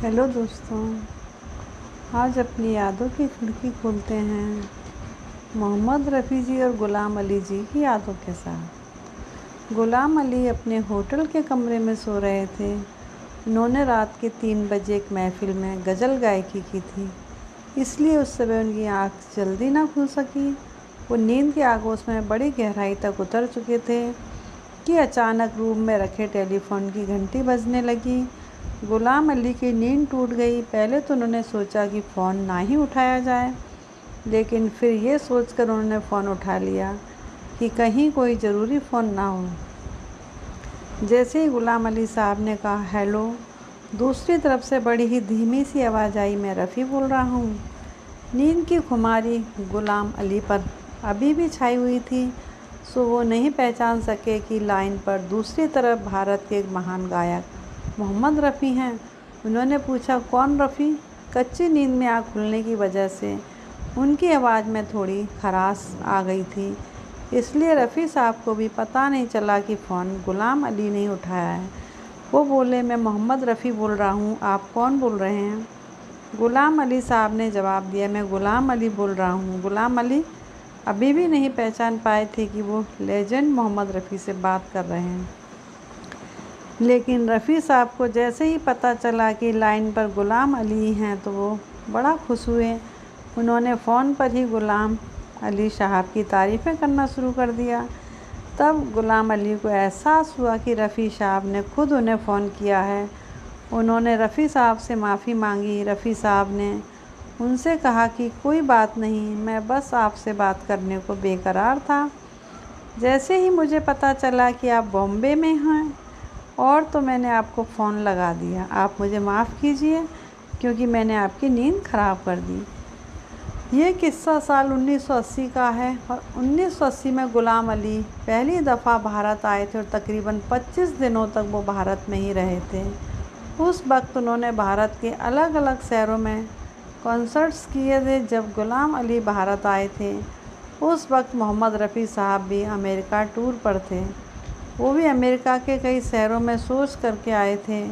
Hello दोस्तों, आज अपनी यादों की खिड़की खोलते हैं मोहम्मद रफ़ी जी और ग़ुलाम अली जी की यादों के साथ। ग़ुलाम अली अपने होटल के कमरे में सो रहे थे। उन्होंने रात के 3 बजे एक महफ़िल में गज़ल गायकी की थी, इसलिए उस समय उनकी आँख जल्दी ना खुल सकी। वो नींद के आगोश में बड़ी गहराई तक उतर चुके थे कि अचानक रूम में रखे टेलीफ़ोन की घंटी बजने लगी। ग़ुलाम अली की नींद टूट गई। पहले तो उन्होंने सोचा कि फ़ोन ना ही उठाया जाए, लेकिन फिर ये सोचकर उन्होंने फ़ोन उठा लिया कि कहीं कोई ज़रूरी फ़ोन ना हो। जैसे ही ग़ुलाम अली साहब ने कहा हेलो, दूसरी तरफ से बड़ी ही धीमी सी आवाज़ आई, मैं रफ़ी बोल रहा हूँ। नींद की खुमारी ग़ुलाम अली पर अभी भी छाई हुई थी, सो वो नहीं पहचान सके कि लाइन पर दूसरी तरफ भारत के एक महान गायक मोहम्मद रफ़ी हैं। उन्होंने पूछा, कौन रफ़ी? कच्ची नींद में आँख खुलने की वजह से उनकी आवाज़ में थोड़ी खराश आ गई थी, इसलिए रफ़ी साहब को भी पता नहीं चला कि फ़ोन ग़ुलाम अली ने उठाया है। वो बोले, मैं मोहम्मद रफ़ी बोल रहा हूँ, आप कौन बोल रहे हैं? ग़ुलाम अली साहब ने जवाब दिया, मैं ग़ुलाम अली बोल रहा हूँ। ग़ुलाम अली अभी भी नहीं पहचान पाए थे कि वो लेजेंड मोहम्मद रफ़ी से बात कर रहे हैं, लेकिन रफ़ी साहब को जैसे ही पता चला कि लाइन पर ग़ुलाम अली हैं तो वो बड़ा खुश हुए। उन्होंने फ़ोन पर ही ग़ुलाम अली साहब की तारीफ़ें करना शुरू कर दिया। तब ग़ुलाम अली को एहसास हुआ कि रफ़ी साहब ने खुद उन्हें फ़ोन किया है। उन्होंने रफ़ी साहब से माफ़ी मांगी। रफ़ी साहब ने उनसे कहा कि कोई बात नहीं, मैं बस आपसे बात करने को बेकरार था। जैसे ही मुझे पता चला कि आप बॉम्बे में हैं और तो मैंने आपको फ़ोन लगा दिया। आप मुझे माफ़ कीजिए क्योंकि मैंने आपकी नींद ख़राब कर दी। ये किस्सा साल 1980 का है और 1980 में ग़ुलाम अली पहली दफ़ा भारत आए थे और तकरीबन 25 दिनों तक वो भारत में ही रहे थे। उस वक्त उन्होंने भारत के अलग अलग शहरों में कॉन्सर्ट्स किए थे। जब ग़ुलाम अली भारत आए थे उस वक्त मोहम्मद रफ़ी साहब भी अमेरिका टूर पर थे। वो भी अमेरिका के कई शहरों में शोज़ करके आए थे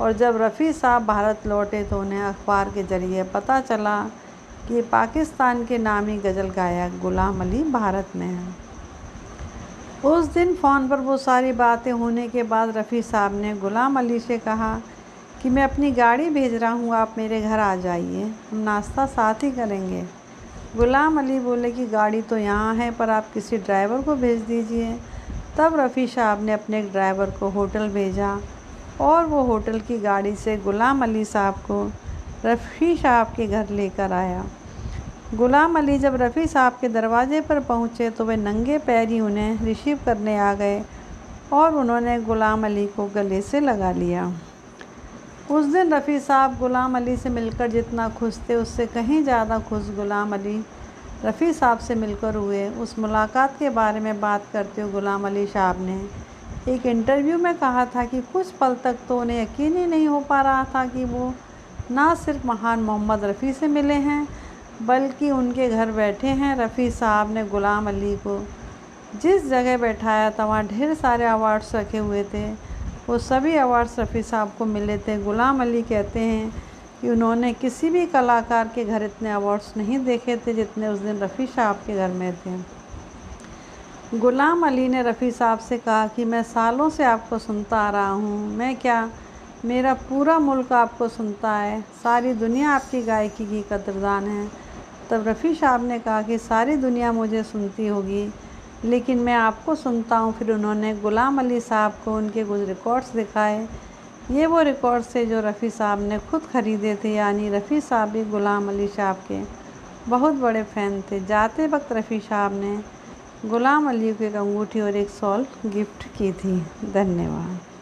और जब रफ़ी साहब भारत लौटे तो उन्हें अखबार के ज़रिए पता चला कि पाकिस्तान के नामी गज़ल गायक ग़ुलाम अली भारत में हैं। उस दिन फ़ोन पर वो सारी बातें होने के बाद रफ़ी साहब ने ग़ुलाम अली से कहा कि मैं अपनी गाड़ी भेज रहा हूँ, आप मेरे घर आ जाइए, हम नाश्ता साथ ही करेंगे। ग़ुलाम अली बोले कि गाड़ी तो यहाँ है, पर आप किसी ड्राइवर को भेज दीजिए। तब रफ़ी साहब ने अपने एक ड्राइवर को होटल भेजा और वो होटल की गाड़ी से ग़ुलाम अली साहब को रफ़ी साहब के घर लेकर आया। ग़ुलाम अली जब रफ़ी साहब के दरवाजे पर पहुँचे तो वे नंगे पैर ही उन्हें रिसीव करने आ गए और उन्होंने ग़ुलाम अली को गले से लगा लिया। उस दिन रफ़ी साहब ग़ुलाम अली से मिलकर जितना खुश थे, उससे कहीं ज़्यादा खुश ग़ुलाम अली रफ़ी साहब से मिलकर हुए। उस मुलाकात के बारे में बात करते हुए ग़ुलाम अली साहब ने एक इंटरव्यू में कहा था कि कुछ पल तक तो उन्हें यकीन ही नहीं हो पा रहा था कि वो ना सिर्फ महान मोहम्मद रफ़ी से मिले हैं बल्कि उनके घर बैठे हैं। रफ़ी साहब ने ग़ुलाम अली को जिस जगह बैठाया था वहाँ ढेर सारे अवार्ड्स रखे हुए थे। वो सभी अवार्ड्स रफ़ी साहब को मिले थे। ग़ुलाम अली कहते हैं कि उन्होंने किसी भी कलाकार के घर इतने अवार्ड्स नहीं देखे थे जितने उस दिन रफ़ी साहब के घर में थे। ग़ुलाम अली ने रफ़ी साहब से कहा कि मैं सालों से आपको सुनता आ रहा हूँ, मैं क्या, मेरा पूरा मुल्क आपको सुनता है, सारी दुनिया आपकी गायकी की कदरदान है। तब रफ़ी साहब ने कहा कि सारी दुनिया मुझे सुनती होगी लेकिन मैं आपको सुनता हूँ। फिर उन्होंने ग़ुलाम अली साहब को उनके कुछ रिकॉर्ड्स दिखाए। ये वो रिकॉर्ड्स थे जो रफ़ी साहब ने खुद ख़रीदे थे, यानी रफ़ी साहब भी ग़ुलाम अली साहब के बहुत बड़े फ़ैन थे। जाते वक्त रफ़ी साहब ने ग़ुलाम अली को एक अंगूठी और एक शॉल गिफ्ट की थी। धन्यवाद।